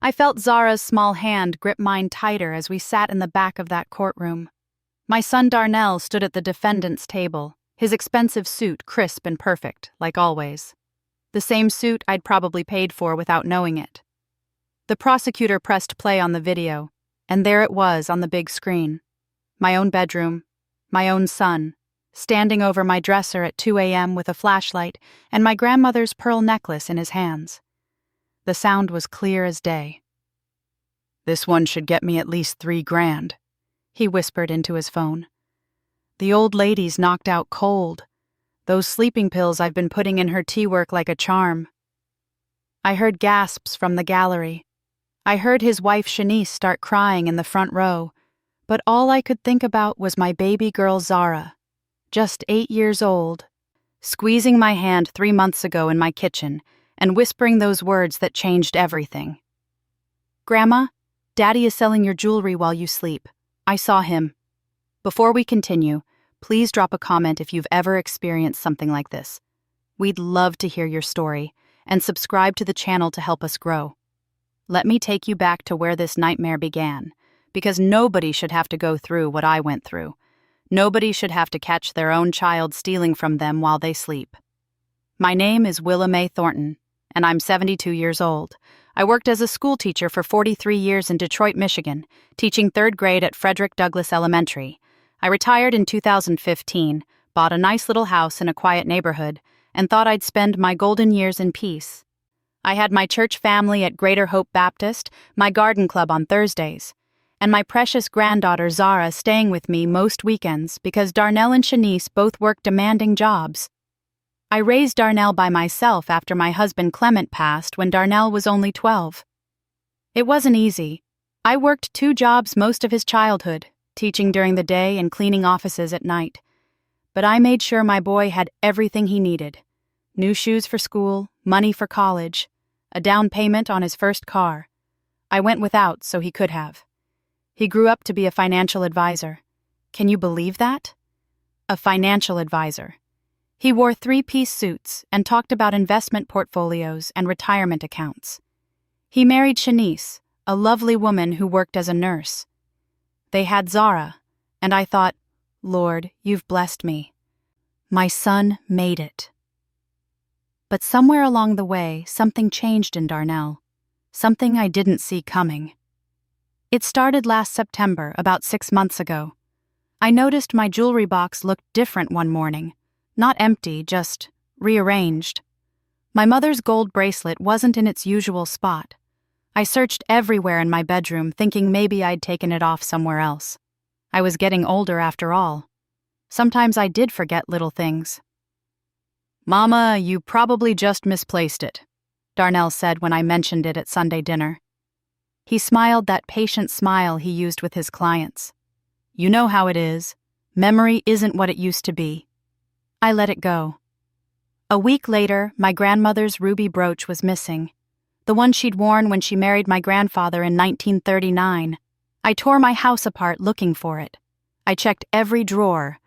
I felt Zara's small hand grip mine tighter as we sat in the back of that courtroom. My son Darnell stood at the defendant's table, his expensive suit crisp and perfect, like always. The same suit I'd probably paid for without knowing it. The prosecutor pressed play on the video, and there it was on the big screen. My own bedroom, my own son, standing over my dresser at 2 a.m. with a flashlight and my grandmother's pearl necklace in his hands. The sound was clear as day. "This one should get me at least $3,000, he whispered into his phone. "The old lady's knocked out cold. Those sleeping pills I've been putting in her tea work like a charm." I heard gasps from the gallery. I heard his wife Shanice start crying in the front row, but all I could think about was my baby girl Zara, just 8 years old, squeezing my hand 3 months ago in my kitchen and whispering those words that changed everything. "Grandma, Daddy is selling your jewelry while you sleep. I saw him." Before we continue, please drop a comment if you've ever experienced something like this. We'd love to hear your story, and subscribe to the channel to help us grow. Let me take you back to where this nightmare began, because nobody should have to go through what I went through. Nobody should have to catch their own child stealing from them while they sleep. My name is Willa Mae Thornton, and I'm 72 years old. I worked as a school teacher for 43 years in Detroit, Michigan, teaching 3rd grade at Frederick Douglass Elementary. I retired in 2015, bought a nice little house in a quiet neighborhood, and thought I'd spend my golden years in peace. I had my church family at Greater Hope Baptist, my garden club on Thursdays, and my precious granddaughter Zara staying with me most weekends because Darnell and Shanice both worked demanding jobs. I raised Darnell by myself after my husband Clement passed when Darnell was only 12. It wasn't easy. I worked 2 jobs most of his childhood, teaching during the day and cleaning offices at night. But I made sure my boy had everything he needed: new shoes for school, money for college, a down payment on his first car. I went without so he could have. He grew up to be a financial advisor. Can you believe that? A financial advisor. He wore 3-piece suits and talked about investment portfolios and retirement accounts. He married Shanice, a lovely woman who worked as a nurse. They had Zara, and I thought, Lord, you've blessed me. My son made it. But somewhere along the way, something changed in Darnell, something I didn't see coming. It started last September, about 6 months ago. I noticed my jewelry box looked different one morning. Not empty, just rearranged. My mother's gold bracelet wasn't in its usual spot. I searched everywhere in my bedroom, thinking maybe I'd taken it off somewhere else. I was getting older after all. Sometimes I did forget little things. "Mama, you probably just misplaced it," Darnell said when I mentioned it at Sunday dinner. He smiled that patient smile he used with his clients. "You know how it is. Memory isn't what it used to be." I let it go. A week later, my grandmother's ruby brooch was missing, the one she'd worn when she married my grandfather in 1939. I tore my house apart looking for it. I checked every drawer,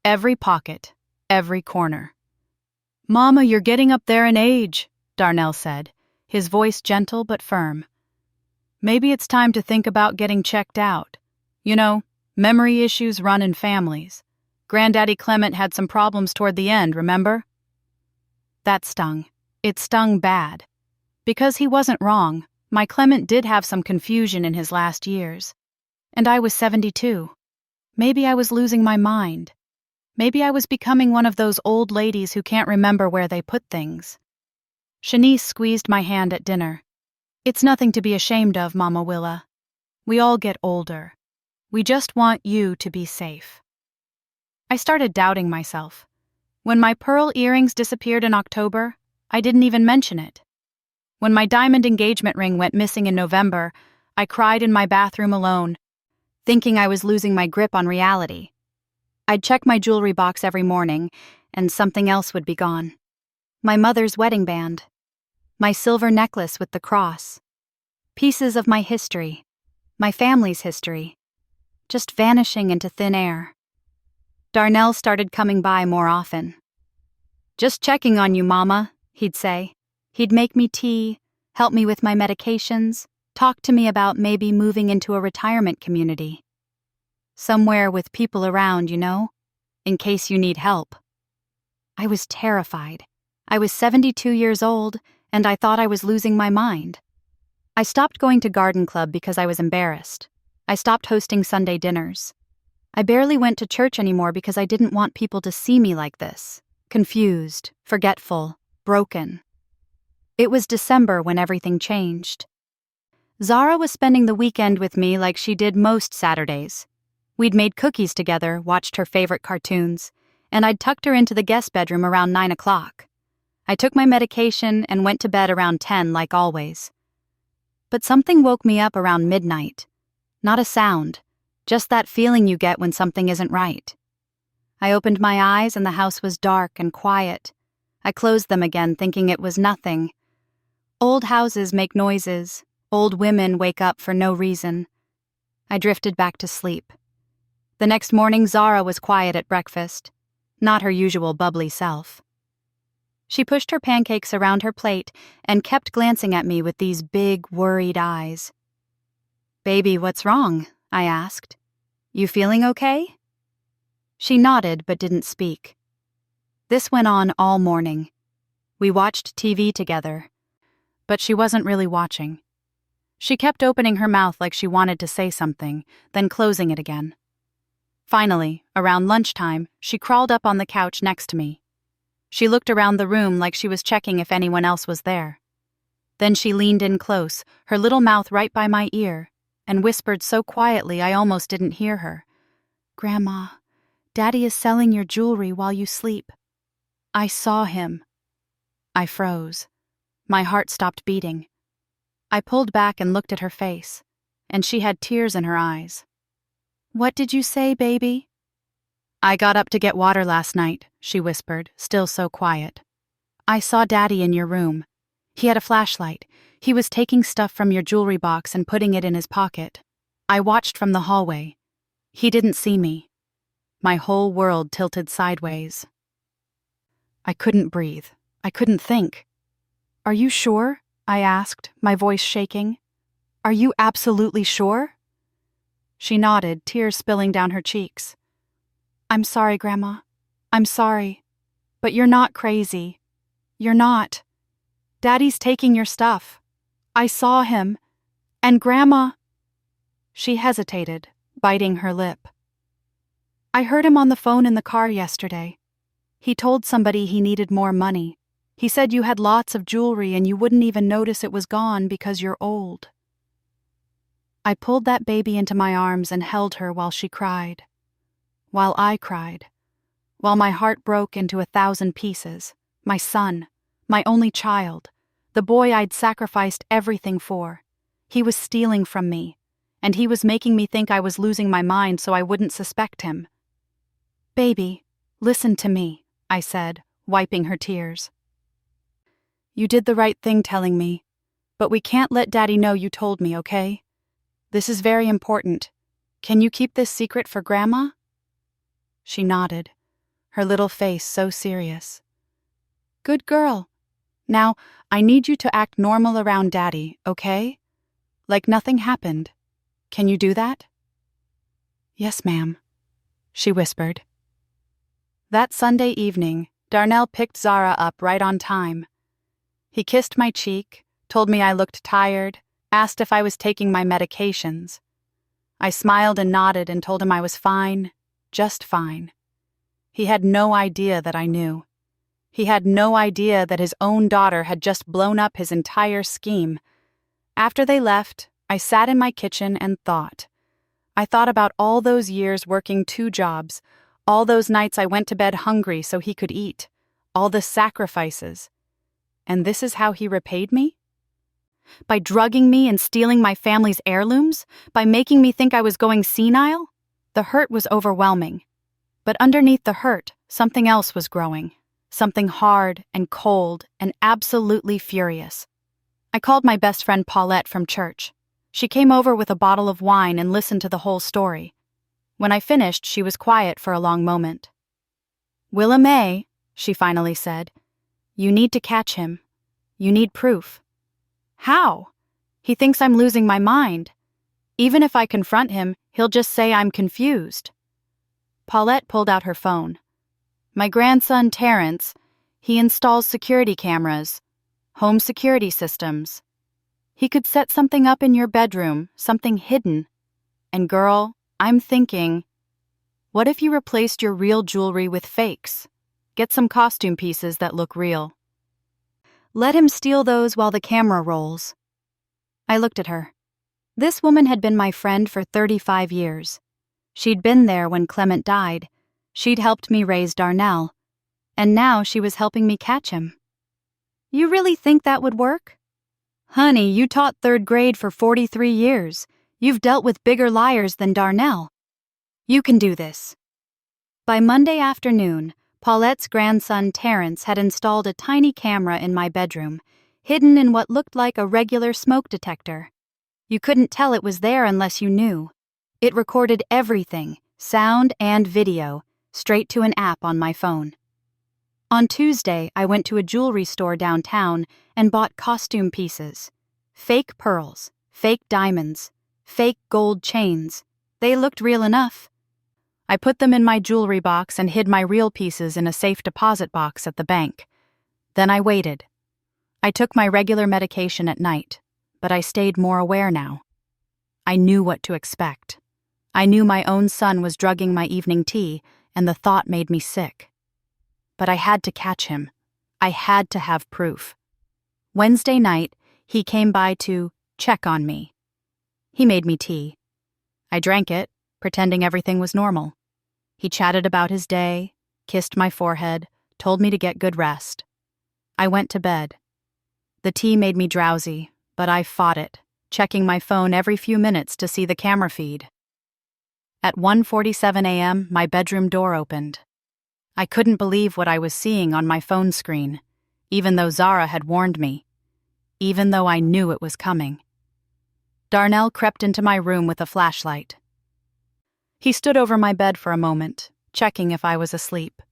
every pocket, every corner. "Mama, you're getting up there in age," Darnell said, his voice gentle but firm. "Maybe it's time to think about getting checked out. You know, memory issues run in families. Granddaddy Clement had some problems toward the end, remember?" That stung. It stung bad. Because he wasn't wrong, my Clement did have some confusion in his last years. And I was 72. Maybe I was losing my mind. Maybe I was becoming one of those old ladies who can't remember where they put things. Shanice squeezed my hand at dinner. "It's nothing to be ashamed of, Mama Willa. We all get older. We just want you to be safe." I started doubting myself. When my pearl earrings disappeared in October, I didn't even mention it. When my diamond engagement ring went missing in November, I cried in my bathroom alone, thinking I was losing my grip on reality. I'd check my jewelry box every morning, and something else would be gone. My mother's wedding band, my silver necklace with the cross, pieces of my history, my family's history, just vanishing into thin air. Darnell started coming by more often. "Just checking on you, Mama," he'd say. He'd make me tea, help me with my medications, Talked to me about maybe moving into a retirement community. Somewhere with people around, in case you need help. I was terrified. I was 72 years old, and I thought I was losing my mind. I stopped going to garden club because I was embarrassed. I stopped hosting Sunday dinners. I barely went to church anymore because I didn't want people to see me like this. Confused, forgetful, broken. It was December when everything changed. Zara was spending the weekend with me like she did most Saturdays. We'd made cookies together, watched her favorite cartoons, and I'd tucked her into the guest bedroom around 9 o'clock. I took my medication and went to bed around 10 like always. But something woke me up around midnight. Not a sound, just that feeling you get when something isn't right. I opened my eyes and the house was dark and quiet. I closed them again thinking it was nothing. Old houses make noises. Old women wake up for no reason. I drifted back to sleep. The next morning, Zara was quiet at breakfast, not her usual bubbly self. She pushed her pancakes around her plate and kept glancing at me with these big, worried eyes. "Baby, what's wrong?" I asked. "You feeling okay?" She nodded but didn't speak. This went on all morning. We watched TV together, but she wasn't really watching. She kept opening her mouth like she wanted to say something, then closing it again. Finally, around lunchtime, she crawled up on the couch next to me. She looked around the room like she was checking if anyone else was there. Then she leaned in close, her little mouth right by my ear, and whispered so quietly I almost didn't hear her. "Grandma, Daddy is selling your jewelry while you sleep." I saw him. I froze. My heart stopped beating. I pulled back and looked at her face, and she had tears in her eyes. "What did you say, baby?" "I got up to get water last night," she whispered, still so quiet. "I saw Daddy in your room. He had a flashlight. He was taking stuff from your jewelry box and putting it in his pocket. I watched from the hallway. He didn't see me." My whole world tilted sideways. I couldn't breathe. I couldn't think. "Are you sure?" I asked, my voice shaking. "Are you absolutely sure?" She nodded, tears spilling down her cheeks. "I'm sorry, Grandma. I'm sorry. But you're not crazy. You're not. Daddy's taking your stuff. I saw him. And Grandma—" She hesitated, biting her lip. "I heard him on the phone in the car yesterday. He told somebody he needed more money. He said you had lots of jewelry and you wouldn't even notice it was gone because you're old." I pulled that baby into my arms and held her while she cried. While I cried. While my heart broke into 1,000 pieces. My son. My only child. The boy I'd sacrificed everything for. He was stealing from me. And he was making me think I was losing my mind so I wouldn't suspect him. "Baby, listen to me," I said, wiping her tears. "You did the right thing telling me. But we can't let Daddy know you told me, okay? This is very important. Can you keep this secret for Grandma?" She nodded, her little face so serious. "Good girl. Now, I need you to act normal around Daddy, okay? Like nothing happened. Can you do that?" "Yes, ma'am," she whispered. That Sunday evening, Darnell picked Zara up right on time. He kissed my cheek, told me I looked tired, asked if I was taking my medications. I smiled and nodded and told him I was fine, just fine. He had no idea that I knew. He had no idea that his own daughter had just blown up his entire scheme. After they left, I sat in my kitchen and thought. I thought about all those years working 2 jobs, all those nights I went to bed hungry so he could eat, all the sacrifices. And this is how he repaid me? By drugging me and stealing my family's heirlooms? By making me think I was going senile? The hurt was overwhelming. But underneath the hurt, something else was growing. Something hard and cold and absolutely furious. I called my best friend Paulette from church. She came over with a bottle of wine and listened to the whole story. When I finished, she was quiet for a long moment. "Willa May," she finally said, "you need to catch him. You need proof." "How?" He thinks I'm losing my mind. Even if I confront him, he'll just say I'm confused. Paulette pulled out her phone. My grandson, Terrence, he installs security cameras, home security systems. He could set something up in your bedroom, something hidden. And girl, I'm thinking, what if you replaced your real jewelry with fakes? Get some costume pieces that look real. Let him steal those while the camera rolls. I looked at her. This woman had been my friend for 35 years. She'd been there when Clement died. She'd helped me raise Darnell. And now she was helping me catch him. You really think that would work? Honey, you taught 3rd grade for 43 years. You've dealt with bigger liars than Darnell. You can do this. By Monday afternoon, Paulette's grandson Terrence had installed a tiny camera in my bedroom, hidden in what looked like a regular smoke detector. You couldn't tell it was there unless you knew. It recorded everything, sound and video, straight to an app on my phone. On Tuesday, I went to a jewelry store downtown and bought costume pieces. Fake pearls, fake diamonds, fake gold chains. They looked real enough. I put them in my jewelry box and hid my real pieces in a safe deposit box at the bank. Then I waited. I took my regular medication at night, but I stayed more aware now. I knew what to expect. I knew my own son was drugging my evening tea, and the thought made me sick. But I had to catch him. I had to have proof. Wednesday night, he came by to check on me. He made me tea. I drank it, pretending everything was normal. He chatted about his day, kissed my forehead, told me to get good rest. I went to bed. The tea made me drowsy, but I fought it, checking my phone every few minutes to see the camera feed. At 1:47 a.m., my bedroom door opened. I couldn't believe what I was seeing on my phone screen, even though Zara had warned me, even though I knew it was coming. Darnell crept into my room with a flashlight. He stood over my bed for a moment, checking if I was asleep.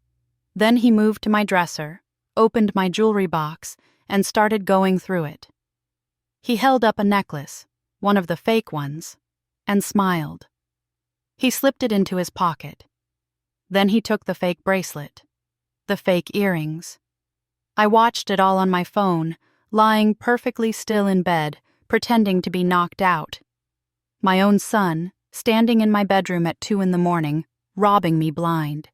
Then he moved to my dresser, opened my jewelry box, and started going through it. He held up a necklace, one of the fake ones, and smiled. He slipped it into his pocket. Then he took the fake bracelet, the fake earrings. I watched it all on my phone, lying perfectly still in bed, pretending to be knocked out. My own son, standing in my bedroom at 2 a.m, robbing me blind.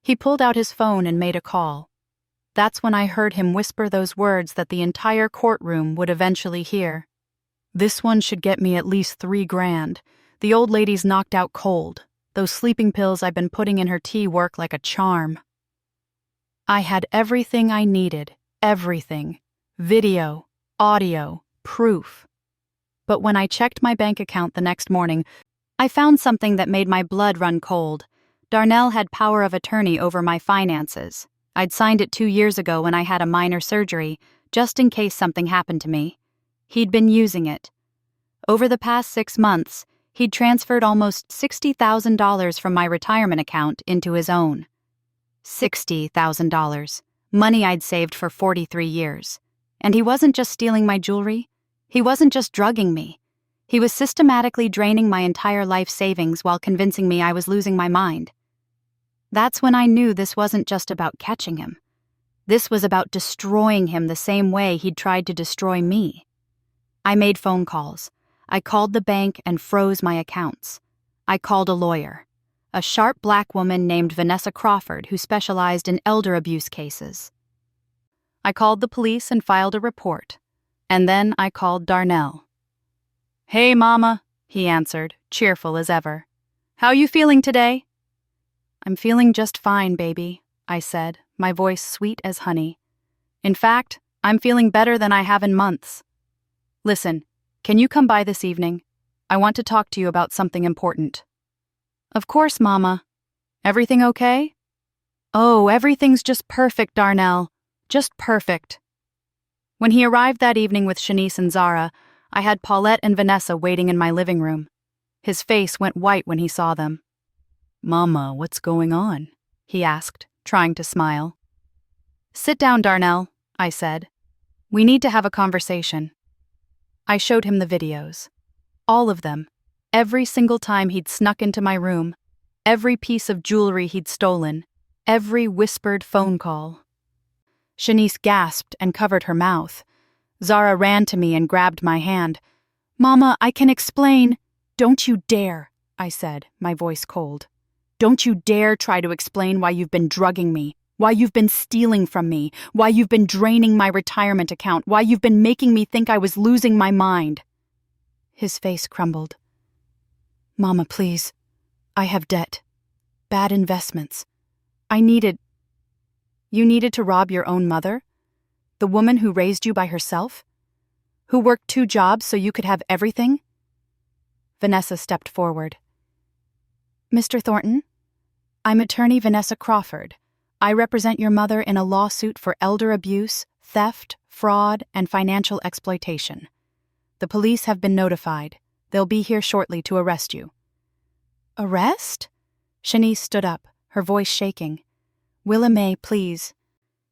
He pulled out his phone and made a call. That's when I heard him whisper those words that the entire courtroom would eventually hear. This one should get me at least $3 grand. The old lady's knocked out cold. Those sleeping pills I've been putting in her tea work like a charm. I had everything I needed, everything. Video, audio, proof. But when I checked my bank account the next morning, I found something that made my blood run cold. Darnell had power of attorney over my finances. I'd signed it 2 years ago when I had a minor surgery, just in case something happened to me. He'd been using it. Over the past 6 months, he'd transferred almost $60,000 from my retirement account into his own. $60,000, money I'd saved for 43 years. And he wasn't just stealing my jewelry. He wasn't just drugging me. He was systematically draining my entire life savings while convincing me I was losing my mind. That's when I knew this wasn't just about catching him. This was about destroying him the same way he'd tried to destroy me. I made phone calls. I called the bank and froze my accounts. I called a lawyer, a sharp black woman named Vanessa Crawford who specialized in elder abuse cases. I called the police and filed a report, and then I called Darnell. "Hey, Mama," he answered, cheerful as ever. "How you feeling today?" "I'm feeling just fine, baby," I said, my voice sweet as honey. "In fact, I'm feeling better than I have in months. Listen, can you come by this evening? I want to talk to you about something important." "Of course, Mama. Everything okay?" "Oh, everything's just perfect, Darnell. Just perfect." When he arrived that evening with Shanice and Zara, I had Paulette and Vanessa waiting in my living room. His face went white when he saw them. "Mama, what's going on?" he asked, trying to smile. "Sit down, Darnell," I said. "We need to have a conversation." I showed him the videos. All of them. Every single time he'd snuck into my room. Every piece of jewelry he'd stolen. Every whispered phone call. Shanice gasped and covered her mouth. Zara ran to me and grabbed my hand. "Mama, I can explain." "Don't you dare," I said, my voice cold. "Don't you dare try to explain why you've been drugging me, why you've been stealing from me, why you've been draining my retirement account, why you've been making me think I was losing my mind." His face crumbled. "Mama, please. I have debt. Bad investments. You needed to rob your own mother? The woman who raised you by herself? Who worked 2 jobs so you could have everything?" Vanessa stepped forward. "Mr. Thornton, I'm attorney Vanessa Crawford. I represent your mother in a lawsuit for elder abuse, theft, fraud, and financial exploitation. The police have been notified. They'll be here shortly to arrest you." "Arrest?" Shanice stood up, her voice shaking. "Willa May, please.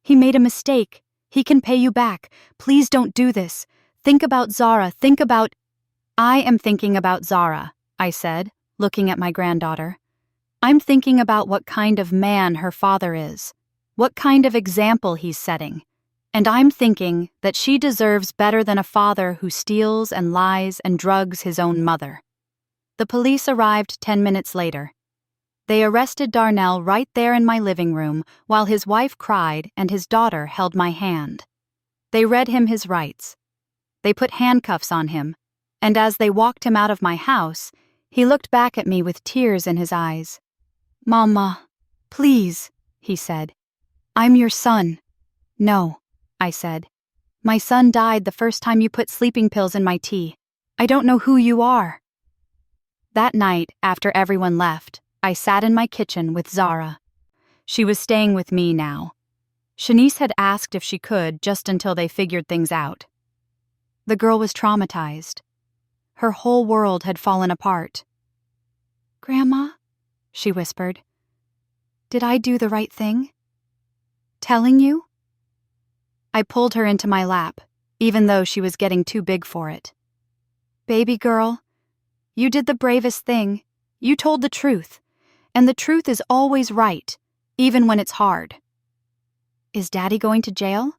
He made a mistake. He can pay you back. Please don't do this. Think about Zara. Think about—" "I am thinking about Zara," I said, looking at my granddaughter. "I'm thinking about what kind of man her father is, what kind of example he's setting, and I'm thinking that she deserves better than a father who steals and lies and drugs his own mother." The police arrived 10 minutes later. They arrested Darnell right there in my living room while his wife cried and his daughter held my hand. They read him his rights. They put handcuffs on him, and as they walked him out of my house, he looked back at me with tears in his eyes. "Mama, please," he said. "I'm your son." "No," I said. "My son died the first time you put sleeping pills in my tea. I don't know who you are." That night, after everyone left, I sat in my kitchen with Zara. She was staying with me now. Shanice had asked if she could just until they figured things out. The girl was traumatized. Her whole world had fallen apart. "Grandma," she whispered, "did I do the right thing? Telling you?" I pulled her into my lap, even though she was getting too big for it. "Baby girl, you did the bravest thing. You told the truth. And the truth is always right, even when it's hard." "Is Daddy going to jail?"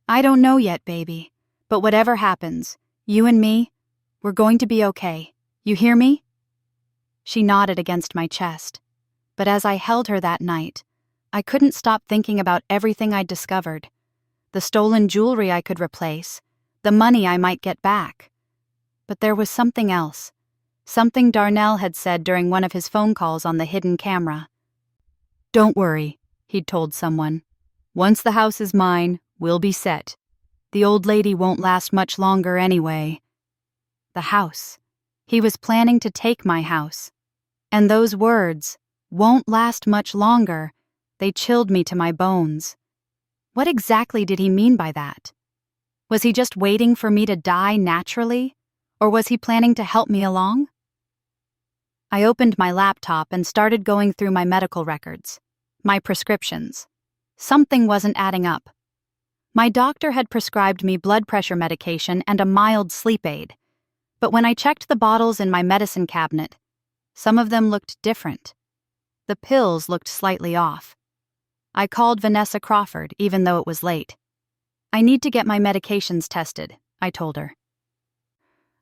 "I don't know yet, baby. But whatever happens, you and me, we're going to be okay. You hear me?" She nodded against my chest. But as I held her that night, I couldn't stop thinking about everything I'd discovered. The stolen jewelry I could replace, the money I might get back. But there was something else. Something Darnell had said during one of his phone calls on the hidden camera. "Don't worry," he'd told someone. "Once the house is mine, we'll be set. The old lady won't last much longer anyway." The house. He was planning to take my house. And those words, "won't last much longer," they chilled me to my bones. What exactly did he mean by that? Was he just waiting for me to die naturally? Or was he planning to help me along? I opened my laptop and started going through my medical records, my prescriptions. Something wasn't adding up. My doctor had prescribed me blood pressure medication and a mild sleep aid, but when I checked the bottles in my medicine cabinet, some of them looked different. The pills looked slightly off. I called Vanessa Crawford, even though it was late. "I need to get my medications tested," I told her.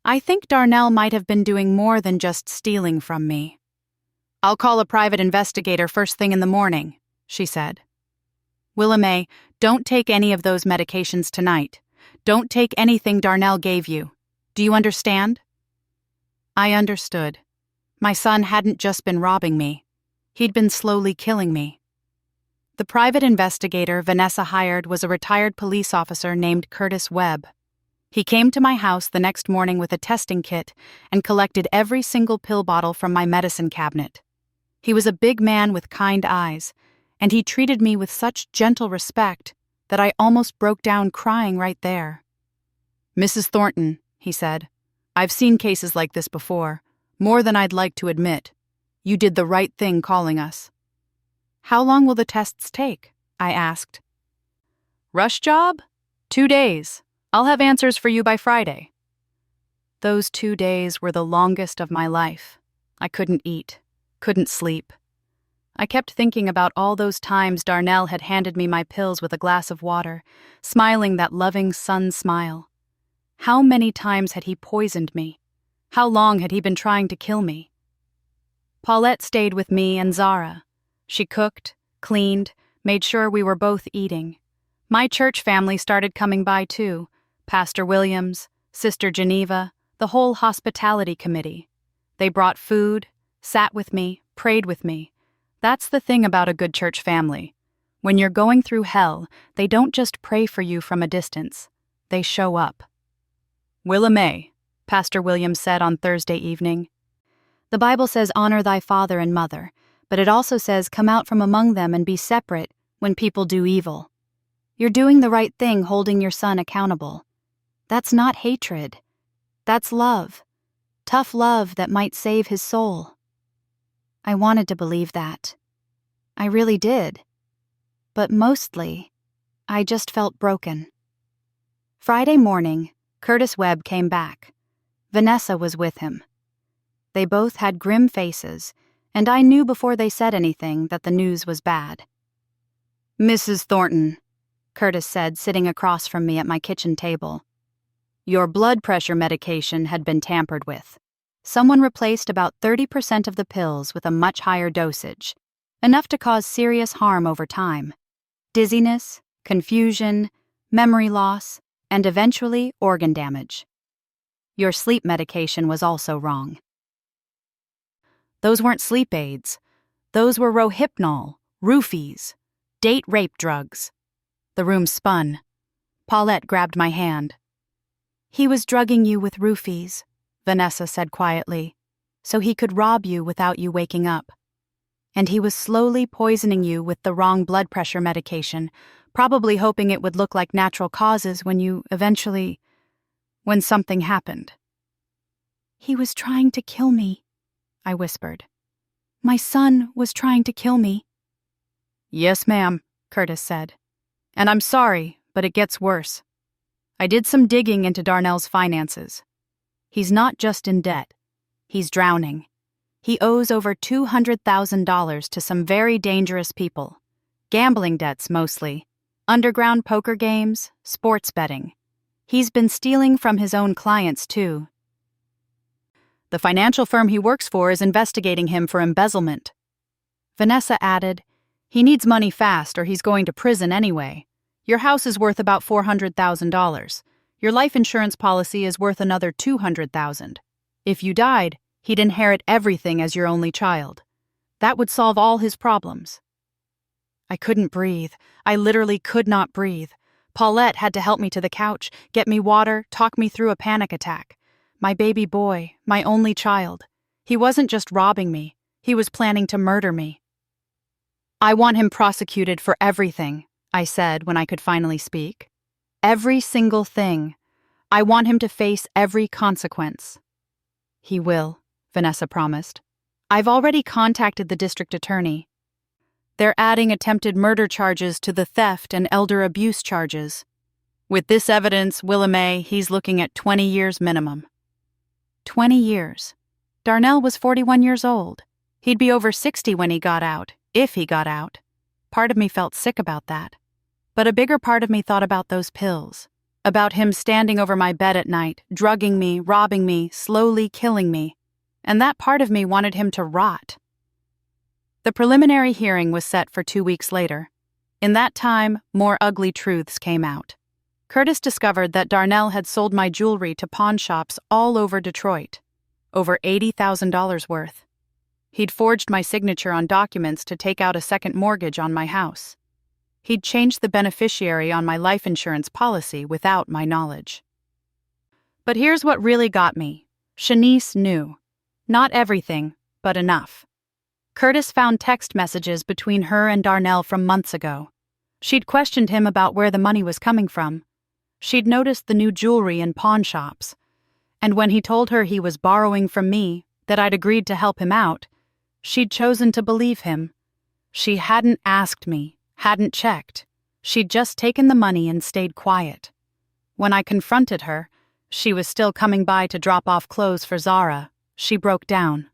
"I think Darnell might have been doing more than just stealing from me." "I'll call a private investigator first thing in the morning," she said. "Willa May, don't take any of those medications tonight. Don't take anything Darnell gave you. Do you understand?" I understood. My son hadn't just been robbing me. He'd been slowly killing me. The private investigator Vanessa hired was a retired police officer named Curtis Webb. He came to my house the next morning with a testing kit and collected every single pill bottle from my medicine cabinet. He was a big man with kind eyes, and he treated me with such gentle respect that I almost broke down crying right there. "Mrs. Thornton," he said, "I've seen cases like this before, more than I'd like to admit. You did the right thing calling us." "How long will the tests take?" I asked. "Rush job? 2 days. I'll have answers for you by Friday." Those 2 days were the longest of my life. I couldn't eat, couldn't sleep. I kept thinking about all those times Darnell had handed me my pills with a glass of water, smiling that loving sun smile. How many times had he poisoned me? How long had he been trying to kill me? Paulette stayed with me and Zara. She cooked, cleaned, made sure we were both eating. My church family started coming by too. Pastor Williams, Sister Geneva, the whole hospitality committee. They brought food, sat with me, prayed with me. That's the thing about a good church family. When you're going through hell, they don't just pray for you from a distance. They show up. "Willa May," Pastor Williams said on Thursday evening. "The Bible says honor thy father and mother, but it also says come out from among them and be separate when people do evil. You're doing the right thing holding your son accountable. That's not hatred. That's love. Tough love that might save his soul." I wanted to believe that. I really did. But mostly, I just felt broken. Friday morning, Curtis Webb came back. Vanessa was with him. They both had grim faces, and I knew before they said anything that the news was bad. "Mrs. Thornton," Curtis said, sitting across from me at my kitchen table. "Your blood pressure medication had been tampered with. Someone replaced about 30% of the pills with a much higher dosage, enough to cause serious harm over time. Dizziness, confusion, memory loss, and eventually organ damage. Your sleep medication was also wrong." "Those weren't sleep aids. Those were Rohypnol, roofies, date rape drugs." The room spun. Paulette grabbed my hand. "He was drugging you with roofies," Vanessa said quietly, "so he could rob you without you waking up. And he was slowly poisoning you with the wrong blood pressure medication, probably hoping it would look like natural causes when something happened." "He was trying to kill me," I whispered. "My son was trying to kill me." "Yes, ma'am," Curtis said. "And I'm sorry, but it gets worse. I did some digging into Darnell's finances. He's not just in debt. He's drowning. He owes over $200,000 to some very dangerous people. Gambling debts, mostly. Underground poker games, sports betting. He's been stealing from his own clients, too. The financial firm he works for is investigating him for embezzlement." Vanessa added, "He needs money fast or he's going to prison anyway. Your house is worth about $400,000. Your life insurance policy is worth another $200,000. If you died, he'd inherit everything as your only child. That would solve all his problems." I couldn't breathe. I literally could not breathe. Paulette had to help me to the couch, get me water, talk me through a panic attack. My baby boy, my only child. He wasn't just robbing me. He was planning to murder me. "I want him prosecuted for everything," I said when I could finally speak. "Every single thing. I want him to face every consequence." "He will," Vanessa promised. "I've already contacted the district attorney. They're adding attempted murder charges to the theft and elder abuse charges. With this evidence, Willa May, he's looking at 20 years minimum." 20 years. Darnell was 41 years old. He'd be over 60 when he got out, if he got out. Part of me felt sick about that. But a bigger part of me thought about those pills, about him standing over my bed at night, drugging me, robbing me, slowly killing me. And that part of me wanted him to rot. The preliminary hearing was set for 2 weeks later. In that time, more ugly truths came out. Curtis discovered that Darnell had sold my jewelry to pawn shops all over Detroit, over $80,000 worth. He'd forged my signature on documents to take out a second mortgage on my house. He'd changed the beneficiary on my life insurance policy without my knowledge. But here's what really got me. Shanice knew. Not everything, but enough. Curtis found text messages between her and Darnell from months ago. She'd questioned him about where the money was coming from. She'd noticed the new jewelry in pawn shops. And when he told her he was borrowing from me, that I'd agreed to help him out, she'd chosen to believe him. She hadn't asked me, hadn't checked. She'd just taken the money and stayed quiet. When I confronted her, She was still coming by to drop off clothes for Zara. She broke down.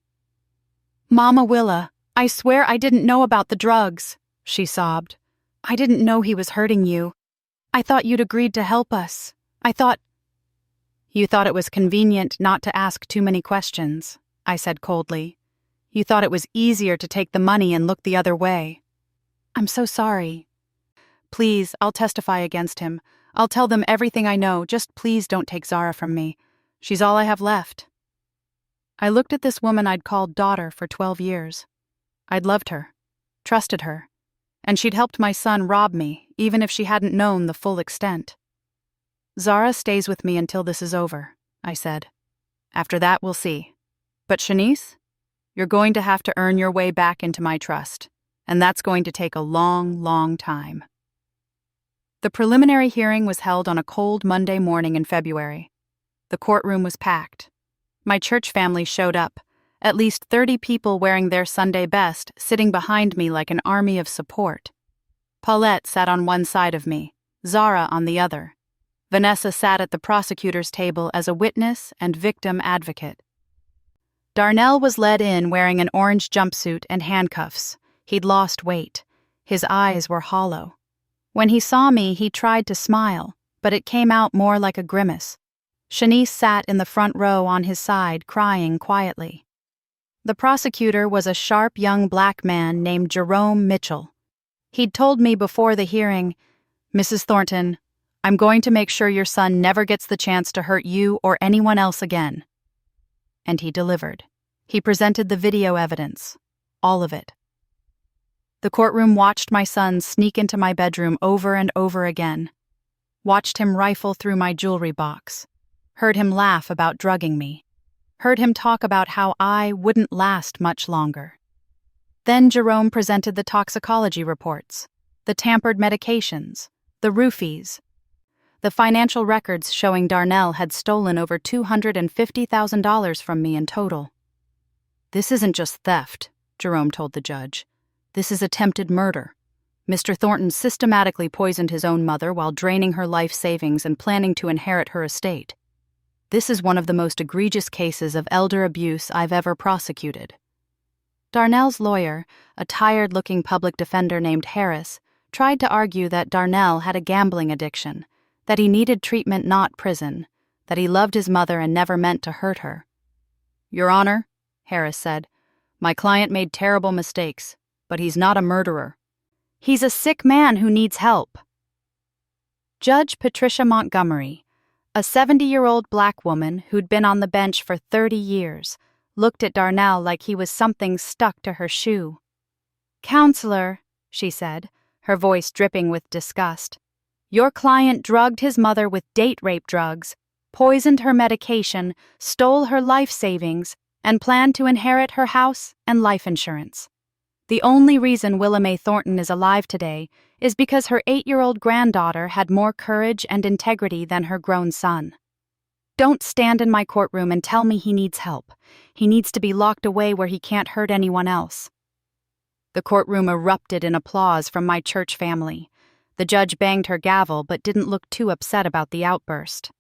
"Mama Willa, I swear I didn't know about the drugs," she sobbed. "I didn't know he was hurting you. I thought you'd agreed to help us. I thought—" "You thought it was convenient not to ask too many questions," I said coldly. "You thought it was easier to take the money and look the other way. I'm so sorry. Please, I'll testify against him. I'll tell them everything I know. Just please don't take Zara from me. She's all I have left." I looked at this woman I'd called daughter for 12 years. I'd loved her, trusted her, and she'd helped my son rob me, even if she hadn't known the full extent. "Zara stays with me until this is over," I said. "After that, we'll see. But Shanice, you're going to have to earn your way back into my trust, and that's going to take a long, long time." The preliminary hearing was held on a cold Monday morning in February. The courtroom was packed. My church family showed up, at least 30 people wearing their Sunday best, sitting behind me like an army of support. Paulette sat on one side of me, Zara on the other. Vanessa sat at the prosecutor's table as a witness and victim advocate. Darnell was led in wearing an orange jumpsuit and handcuffs. He'd lost weight. His eyes were hollow. When he saw me, he tried to smile, but it came out more like a grimace. Shanice sat in the front row on his side, crying quietly. The prosecutor was a sharp young black man named Jerome Mitchell. He'd told me before the hearing, "Mrs. Thornton, I'm going to make sure your son never gets the chance to hurt you or anyone else again." And he delivered. He presented the video evidence, all of it. The courtroom watched my son sneak into my bedroom over and over again, watched him rifle through my jewelry box, heard him laugh about drugging me, heard him talk about how I wouldn't last much longer. Then Jerome presented the toxicology reports, the tampered medications, the roofies, the financial records showing Darnell had stolen over $250,000 from me in total. "This isn't just theft," Jerome told the judge. "This is attempted murder. Mr. Thornton systematically poisoned his own mother while draining her life savings and planning to inherit her estate. This is one of the most egregious cases of elder abuse I've ever prosecuted." Darnell's lawyer, a tired-looking public defender named Harris, tried to argue that Darnell had a gambling addiction, that he needed treatment, not prison, that he loved his mother and never meant to hurt her. "Your Honor," Harris said, "my client made terrible mistakes, but he's not a murderer. He's a sick man who needs help." Judge Patricia Montgomery, a 70-year-old black woman who'd been on the bench for 30 years, looked at Darnell like he was something stuck to her shoe. "Counselor," she said, her voice dripping with disgust, "your client drugged his mother with date rape drugs, poisoned her medication, stole her life savings, and planned to inherit her house and life insurance. The only reason Willa Mae Thornton is alive today is because her 8-year-old granddaughter had more courage and integrity than her grown son. Don't stand in my courtroom and tell me he needs help. He needs to be locked away where he can't hurt anyone else." The courtroom erupted in applause from my church family. The judge banged her gavel but didn't look too upset about the outburst.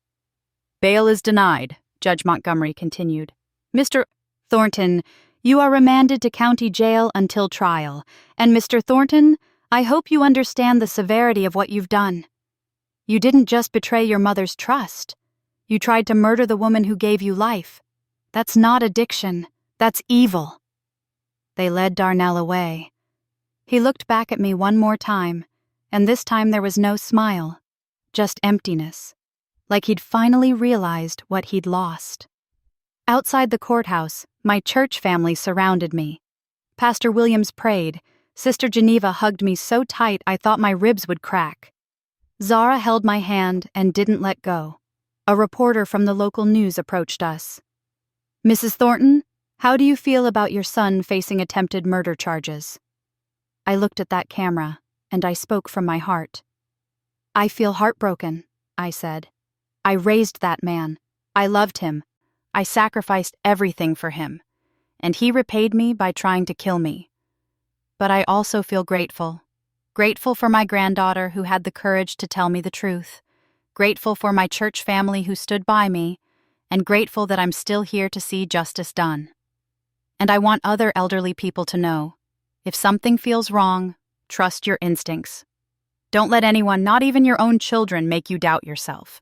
"Bail is denied," Judge Montgomery continued. "Mr. Thornton, you are remanded to county jail until trial, and Mr. Thornton, I hope you understand the severity of what you've done. You didn't just betray your mother's trust. You tried to murder the woman who gave you life. That's not addiction. That's evil." They led Darnell away. He looked back at me one more time, and this time there was no smile, just emptiness, like he'd finally realized what he'd lost. Outside the courthouse, my church family surrounded me. Pastor Williams prayed. Sister Geneva hugged me so tight I thought my ribs would crack. Zara held my hand and didn't let go. A reporter from the local news approached us. "Mrs. Thornton, how do you feel about your son facing attempted murder charges?" I looked at that camera, and I spoke from my heart. "I feel heartbroken," I said. "I raised that man. I loved him. I sacrificed everything for him, and he repaid me by trying to kill me. But I also feel grateful for my granddaughter who had the courage to tell me the truth, grateful for my church family who stood by me, and grateful that I'm still here to see justice done. And I want other elderly people to know, if something feels wrong, trust your instincts. Don't let anyone, not even your own children, make you doubt yourself.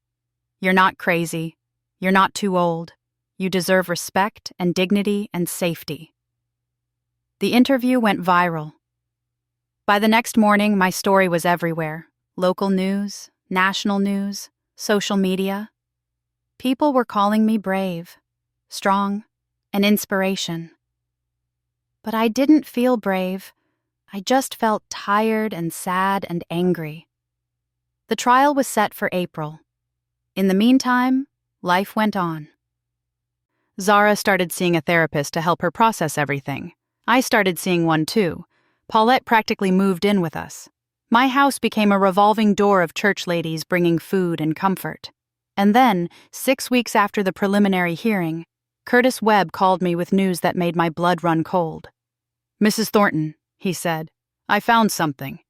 You're not crazy. You're not too old. You deserve respect and dignity and safety. The interview went viral. By the next morning, my story was everywhere. Local news, national news, social media. People were calling me brave, strong, an inspiration. But I didn't feel brave. I just felt tired and sad and angry. The trial was set for April. In the meantime, life went on. Zara started seeing a therapist to help her process everything. I started seeing one too. Paulette practically moved in with us. My house became a revolving door of church ladies bringing food and comfort. And then, 6 weeks after the preliminary hearing, Curtis Webb called me with news that made my blood run cold. "Mrs. Thornton," he said, "I found something.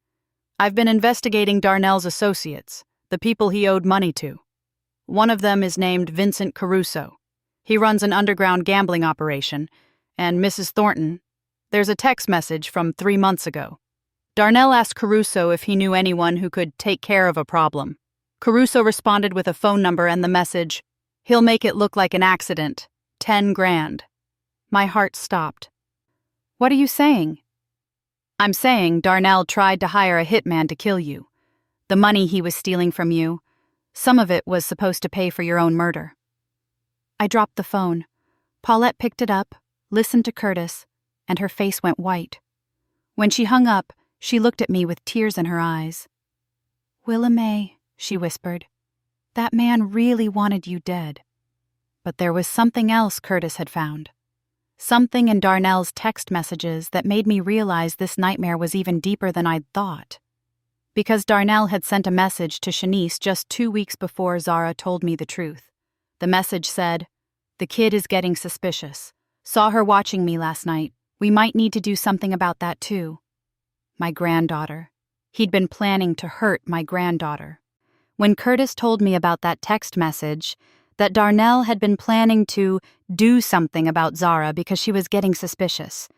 I've been investigating Darnell's associates, the people he owed money to. One of them is named Vincent Caruso. He runs an underground gambling operation, and Mrs. Thornton, there's a text message from 3 months ago. Darnell asked Caruso if he knew anyone who could take care of a problem. Caruso responded with a phone number and the message, 'He'll make it look like an accident. 10 grand. My heart stopped. "What are you saying?" "I'm saying Darnell tried to hire a hitman to kill you. The money he was stealing from you, some of it was supposed to pay for your own murder." I dropped the phone. Paulette picked it up, listened to Curtis, and her face went white. When she hung up, she looked at me with tears in her eyes. "Willa May," she whispered, "that man really wanted you dead." But there was something else Curtis had found. Something in Darnell's text messages that made me realize this nightmare was even deeper than I'd thought. Because Darnell had sent a message to Shanice just 2 weeks before Zara told me the truth. The message said, "The kid is getting suspicious. Saw her watching me last night. We might need to do something about that too." My granddaughter. He'd been planning to hurt my granddaughter. When Curtis told me about that text message, that Darnell had been planning to do something about Zara because she was getting suspicious,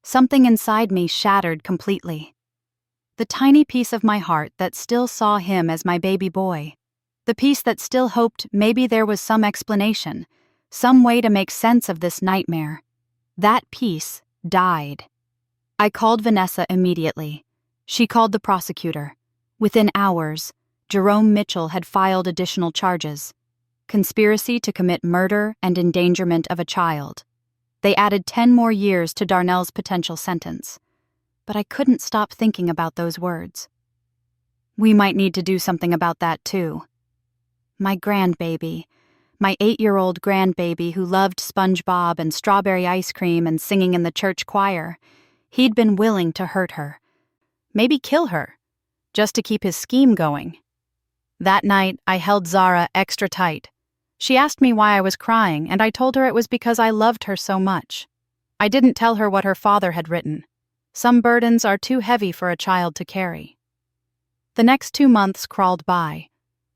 something inside me shattered completely. The tiny piece of my heart that still saw him as my baby boy, the piece that still hoped maybe there was some explanation, some way to make sense of this nightmare, that piece died. I called Vanessa immediately. She called the prosecutor. Within hours, Jerome Mitchell had filed additional charges: conspiracy to commit murder and endangerment of a child. They added 10 more years to Darnell's potential sentence. But I couldn't stop thinking about those words. We might need to do something about that too. My grandbaby, my 8-year-old grandbaby who loved SpongeBob and strawberry ice cream and singing in the church choir, he'd been willing to hurt her. Maybe kill her, just to keep his scheme going. That night, I held Zara extra tight. She asked me why I was crying, and I told her it was because I loved her so much. I didn't tell her what her father had written. Some burdens are too heavy for a child to carry. The next 2 months crawled by.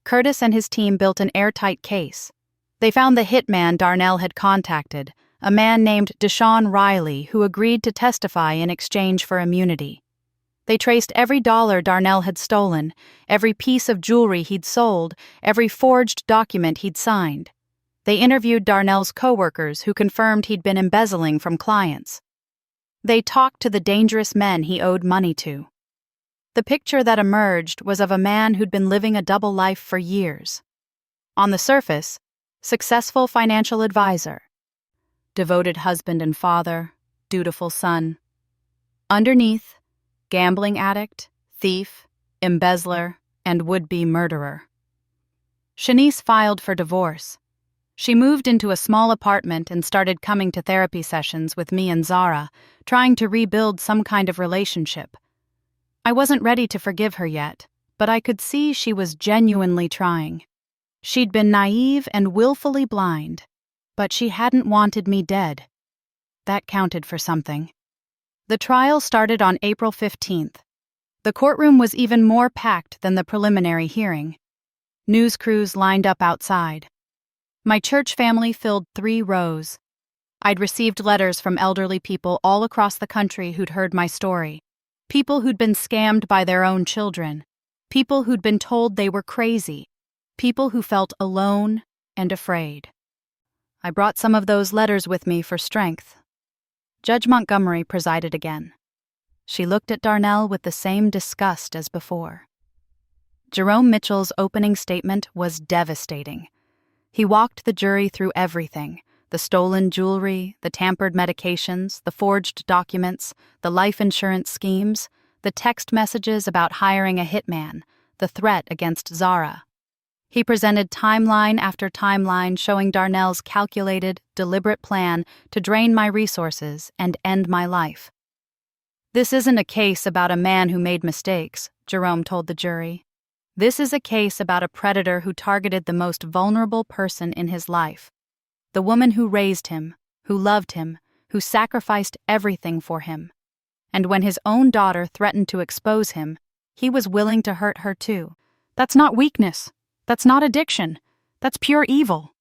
Curtis and his team built an airtight case. They found the hitman Darnell had contacted, a man named Deshaun Riley, who agreed to testify in exchange for immunity. They traced every dollar Darnell had stolen, every piece of jewelry he'd sold, every forged document he'd signed. They interviewed Darnell's coworkers who confirmed he'd been embezzling from clients. They talked to the dangerous men he owed money to. The picture that emerged was of a man who'd been living a double life for years. On the surface, successful financial advisor, devoted husband and father, dutiful son. Underneath, gambling addict, thief, embezzler, and would-be murderer. Shanice filed for divorce. She moved into a small apartment and started coming to therapy sessions with me and Zara, trying to rebuild some kind of relationship. I wasn't ready to forgive her yet, but I could see she was genuinely trying. She'd been naive and willfully blind, but she hadn't wanted me dead. That counted for something. The trial started on April 15th. The courtroom was even more packed than the preliminary hearing. News crews lined up outside. My church family filled 3 rows. I'd received letters from elderly people all across the country who'd heard my story. People who'd been scammed by their own children. People who'd been told they were crazy. People who felt alone and afraid. I brought some of those letters with me for strength. Judge Montgomery presided again. She looked at Darnell with the same disgust as before. Jerome Mitchell's opening statement was devastating. He walked the jury through everything: the stolen jewelry, the tampered medications, the forged documents, the life insurance schemes, the text messages about hiring a hitman, the threat against Zara. He presented timeline after timeline showing Darnell's calculated, deliberate plan to drain my resources and end my life. "This isn't a case about a man who made mistakes," Jerome told the jury. "This is a case about a predator who targeted the most vulnerable person in his life. The woman who raised him, who loved him, who sacrificed everything for him. And when his own daughter threatened to expose him, he was willing to hurt her too. That's not weakness. That's not addiction. That's pure evil."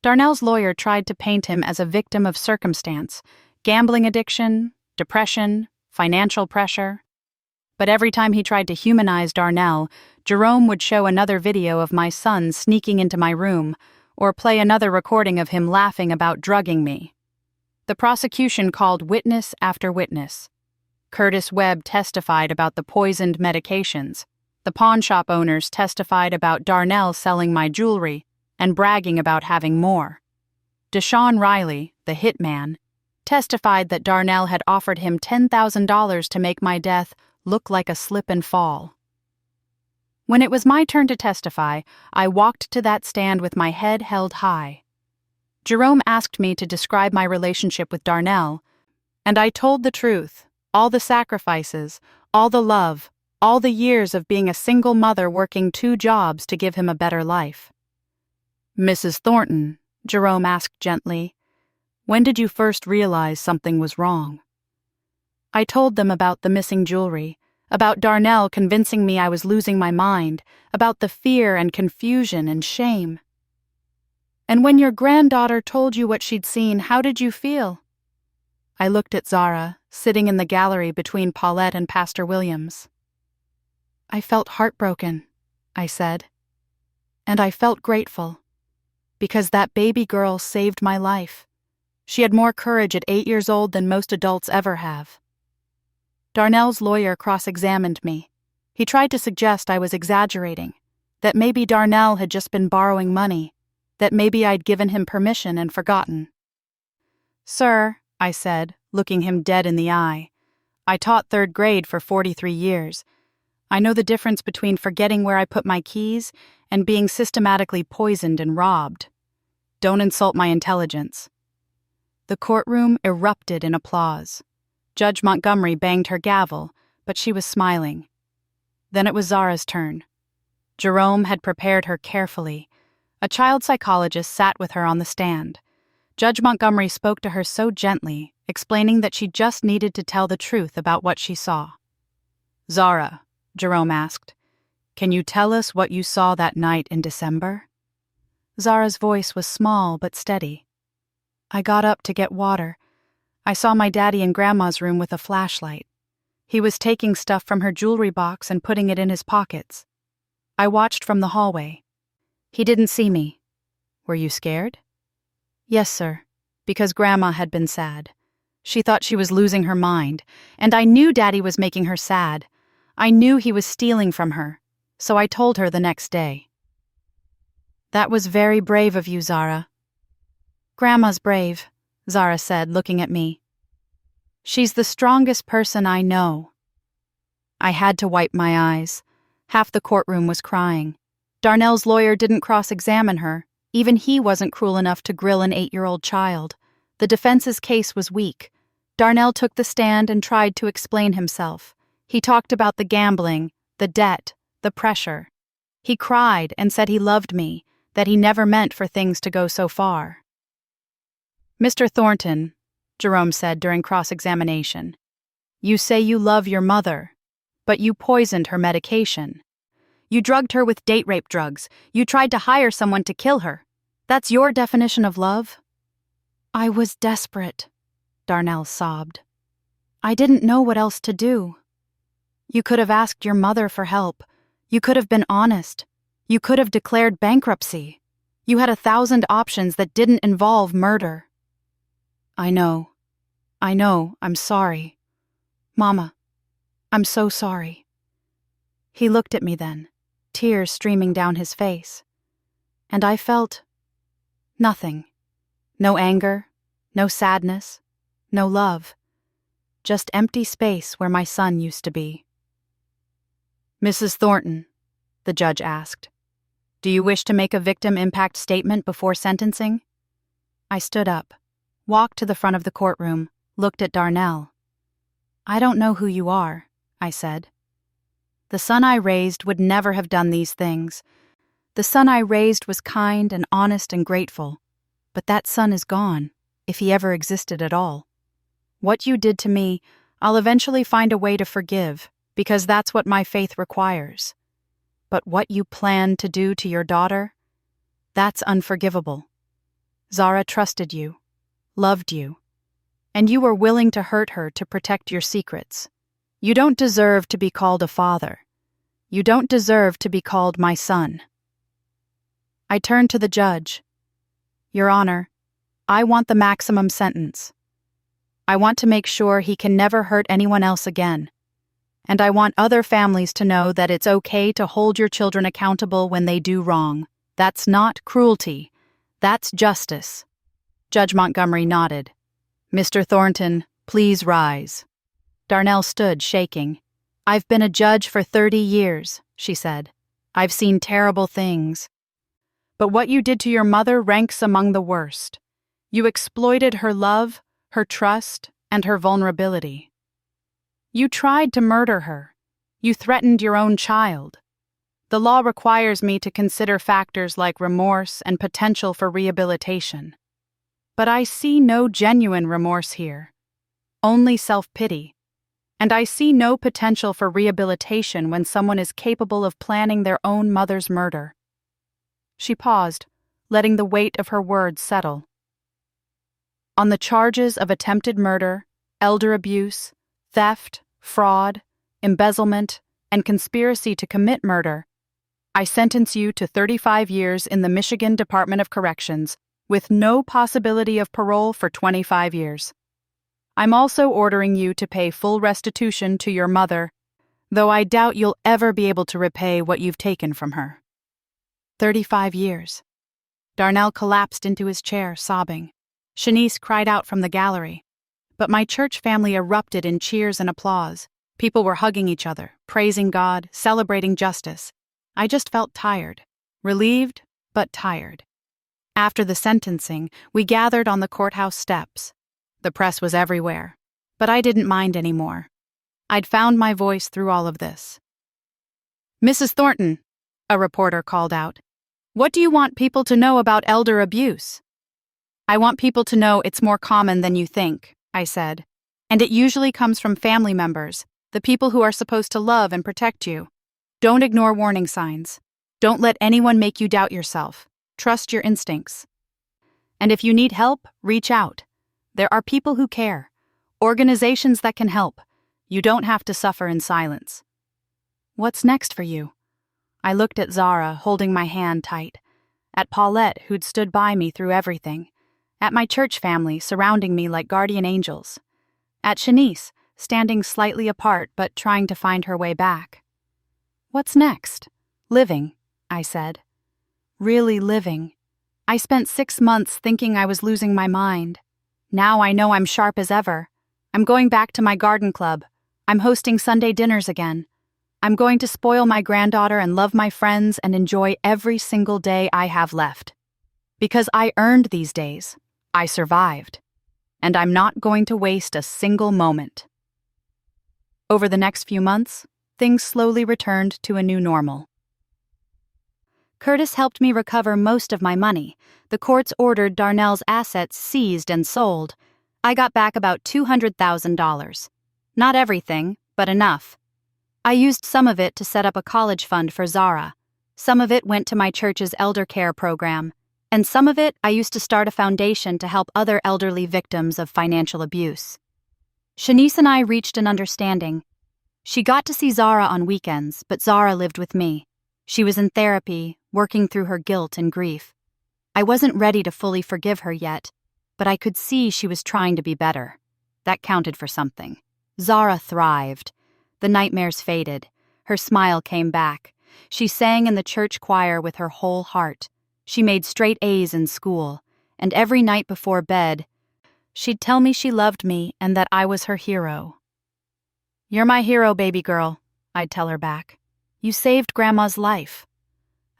Darnell's lawyer tried to paint him as a victim of circumstance: gambling addiction, depression, financial pressure. But every time he tried to humanize Darnell, Jerome would show another video of my son sneaking into my room, or play another recording of him laughing about drugging me. The prosecution called witness after witness. Curtis Webb testified about the poisoned medications. The pawnshop owners testified about Darnell selling my jewelry and bragging about having more. Deshaun Riley, the hitman, testified that Darnell had offered him $10,000 to make my death look like a slip and fall. When it was my turn to testify, I walked to that stand with my head held high. Jerome asked me to describe my relationship with Darnell, and I told the truth: all the sacrifices, all the love, all the years of being a single mother working 2 jobs to give him a better life. "Mrs. Thornton," Jerome asked gently, "when did you first realize something was wrong?" I told them about the missing jewelry, about Darnell convincing me I was losing my mind, about the fear and confusion and shame. "And when your granddaughter told you what she'd seen, how did you feel?" I looked at Zara, sitting in the gallery between Paulette and Pastor Williams. "I felt heartbroken," I said. "And I felt grateful, because that baby girl saved my life. She had more courage at 8 years old than most adults ever have." Darnell's lawyer cross-examined me. He tried to suggest I was exaggerating, that maybe Darnell had just been borrowing money, that maybe I'd given him permission and forgotten. "Sir," I said, looking him dead in the eye, "I taught 3rd grade for 43 years. I know the difference between forgetting where I put my keys and being systematically poisoned and robbed. Don't insult my intelligence." The courtroom erupted in applause. Judge Montgomery banged her gavel, but she was smiling. Then it was Zara's turn. Jerome had prepared her carefully. A child psychologist sat with her on the stand. Judge Montgomery spoke to her so gently, explaining that she just needed to tell the truth about what she saw. "Zara," Jerome asked, "can you tell us what you saw that night in December?" Zara's voice was small but steady. "I got up to get water. I saw my daddy in Grandma's room with a flashlight. He was taking stuff from her jewelry box and putting it in his pockets. I watched from the hallway. He didn't see me." "Were you scared?" "Yes, sir, because Grandma had been sad. She thought she was losing her mind, and I knew Daddy was making her sad. I knew he was stealing from her, so I told her the next day." "That was very brave of you, Zara." "Grandma's brave," Zara said, looking at me. "She's the strongest person I know." I had to wipe my eyes. Half the courtroom was crying. Darnell's lawyer didn't cross-examine her. Even he wasn't cruel enough to grill an 8-year-old child. The defense's case was weak. Darnell took the stand and tried to explain himself. He talked about the gambling, the debt, the pressure. He cried and said he loved me, that he never meant for things to go so far. "Mr. Thornton," Jerome said during cross-examination, "you say you love your mother, but you poisoned her medication. You drugged her with date rape drugs. You tried to hire someone to kill her. That's your definition of love? I was desperate, Darnell sobbed. I didn't know what else to do. You could have asked your mother for help. You could have been honest. You could have declared bankruptcy. You had 1,000 options that didn't involve murder. I know. I'm sorry. Mama, I'm so sorry. He looked at me then, tears streaming down his face. And I felt nothing. No anger, no sadness, no love. Just empty space where my son used to be. Mrs. Thornton, the judge asked, do you wish to make a victim impact statement before sentencing? I stood up, walked to the front of the courtroom, looked at Darnell. I don't know who you are, I said. The son I raised would never have done these things. The son I raised was kind and honest and grateful. But that son is gone, if he ever existed at all. What you did to me, I'll eventually find a way to forgive, because that's what my faith requires. But what you planned to do to your daughter? That's unforgivable. Zara trusted you, loved you, and you were willing to hurt her to protect your secrets. You don't deserve to be called a father. You don't deserve to be called my son. I turned to the judge. Your Honor, I want the maximum sentence. I want to make sure he can never hurt anyone else again. And I want other families to know that it's okay to hold your children accountable when they do wrong. That's not cruelty. That's justice. Judge Montgomery nodded. Mr. Thornton, please rise. Darnell stood, shaking. I've been a judge for 30 years, she said. I've seen terrible things. But what you did to your mother ranks among the worst. You exploited her love, her trust, and her vulnerability. You tried to murder her. You threatened your own child. The law requires me to consider factors like remorse and potential for rehabilitation. But I see no genuine remorse here, only self-pity. And I see no potential for rehabilitation when someone is capable of planning their own mother's murder. She paused, letting the weight of her words settle. On the charges of attempted murder, elder abuse, theft, fraud, embezzlement, and conspiracy to commit murder, I sentence you to 35 years in the Michigan Department of Corrections with no possibility of parole for 25 years. I'm also ordering you to pay full restitution to your mother, though I doubt you'll ever be able to repay what you've taken from her. 35 years. Darnell collapsed into his chair, sobbing. Shanice cried out from the gallery. But my church family erupted in cheers and applause. People were hugging each other, praising God, celebrating justice. I just felt tired. Relieved, but tired. After the sentencing, we gathered on the courthouse steps. The press was everywhere, but I didn't mind anymore. I'd found my voice through all of this. Mrs. Thornton, a reporter called out, what do you want people to know about elder abuse? I want people to know it's more common than you think, I said, and it usually comes from family members, the people who are supposed to love and protect you. Don't ignore warning signs. Don't let anyone make you doubt yourself. Trust your instincts. And if you need help, reach out. There are people who care, organizations that can help. You don't have to suffer in silence. What's next for you? I looked at Zara, holding my hand tight, at Paulette, who'd stood by me through everything, at my church family surrounding me like guardian angels, at Shanice, standing slightly apart but trying to find her way back. What's next? Living, I said. Really living. I spent 6 months thinking I was losing my mind. Now I know I'm sharp as ever. I'm going back to my garden club. I'm hosting Sunday dinners again. I'm going to spoil my granddaughter and love my friends and enjoy every single day I have left. Because I earned these days. I survived. And I'm not going to waste a single moment. Over the next few months, things slowly returned to a new normal. Curtis helped me recover most of my money. The courts ordered Darnell's assets seized and sold. I got back about $200,000. Not everything, but enough. I used some of it to set up a college fund for Zara. Some of it went to my church's elder care program, and some of it I used to start a foundation to help other elderly victims of financial abuse. Shanice and I reached an understanding. She got to see Zara on weekends, but Zara lived with me. She was in therapy, working through her guilt and grief. I wasn't ready to fully forgive her yet, but I could see she was trying to be better. That counted for something. Zara thrived. The nightmares faded. Her smile came back. She sang in the church choir with her whole heart. She made straight A's in school, and every night before bed, she'd tell me she loved me and that I was her hero. "You're my hero, baby girl," I'd tell her back. "You saved Grandma's life."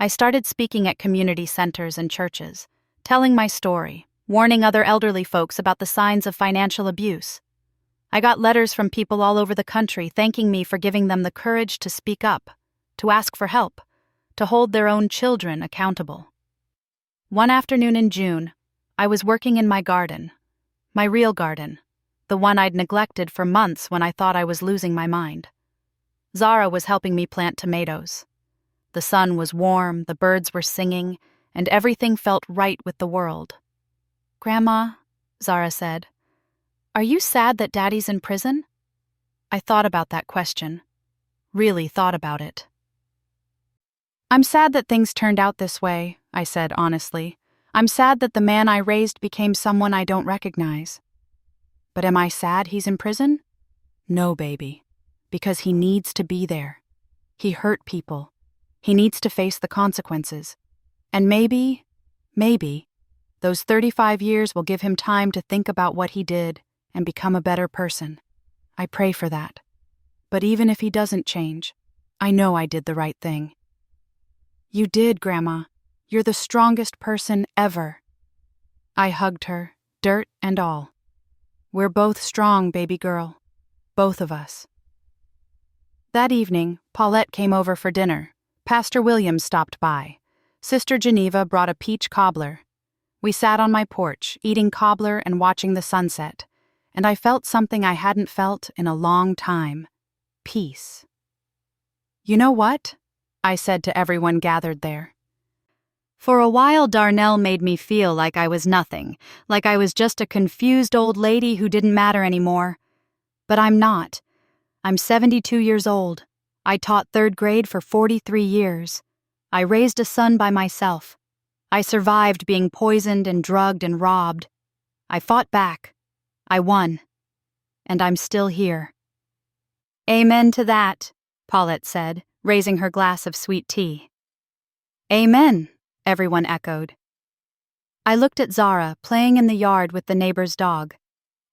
I started speaking at community centers and churches, telling my story, warning other elderly folks about the signs of financial abuse. I got letters from people all over the country thanking me for giving them the courage to speak up, to ask for help, to hold their own children accountable. One afternoon in June, I was working in my garden, my real garden, the one I'd neglected for months when I thought I was losing my mind. Zara was helping me plant tomatoes. The sun was warm, the birds were singing, and everything felt right with the world. "Grandma," Zara said, "are you sad that Daddy's in prison?" I thought about that question. Really thought about it. "I'm sad that things turned out this way," I said honestly. "I'm sad that the man I raised became someone I don't recognize." "But am I sad he's in prison?" "No, baby. Because he needs to be there. He hurt people. He needs to face the consequences. And maybe, those 35 years will give him time to think about what he did and become a better person. I pray for that. But even if he doesn't change, I know I did the right thing." "You did, Grandma. You're the strongest person ever." I hugged her, dirt and all. "We're both strong, baby girl. Both of us." That evening, Paulette came over for dinner. Pastor William stopped by. Sister Geneva brought a peach cobbler. We sat on my porch, eating cobbler and watching the sunset, and I felt something I hadn't felt in a long time. Peace. "You know what?" I said to everyone gathered there. For a while, Darnell made me feel like I was nothing, like I was just a confused old lady who didn't matter anymore. But I'm not. I'm 72 years old. I taught 3rd grade for 43 years. I raised a son by myself. I survived being poisoned and drugged and robbed. I fought back. I won. And I'm still here. "Amen to that," Paulette said, raising her glass of sweet tea. "Amen," everyone echoed. I looked at Zara playing in the yard with the neighbor's dog.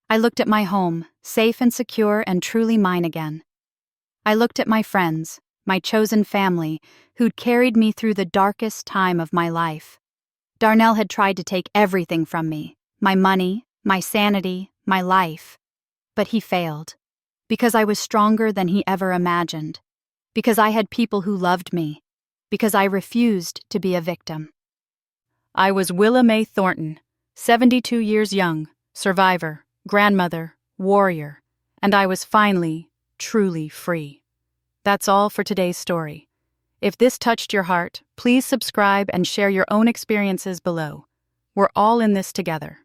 I looked at my home, safe and secure and truly mine again. I looked at my friends, my chosen family, who'd carried me through the darkest time of my life. Darnell had tried to take everything from me, my money, my sanity, my life. But he failed, because I was stronger than he ever imagined, because I had people who loved me, because I refused to be a victim. I was Willa Mae Thornton, 72 years young, survivor, grandmother, warrior, and I was finally, truly free. That's all for today's story. If this touched your heart, please subscribe and share your own experiences below. We're all in this together.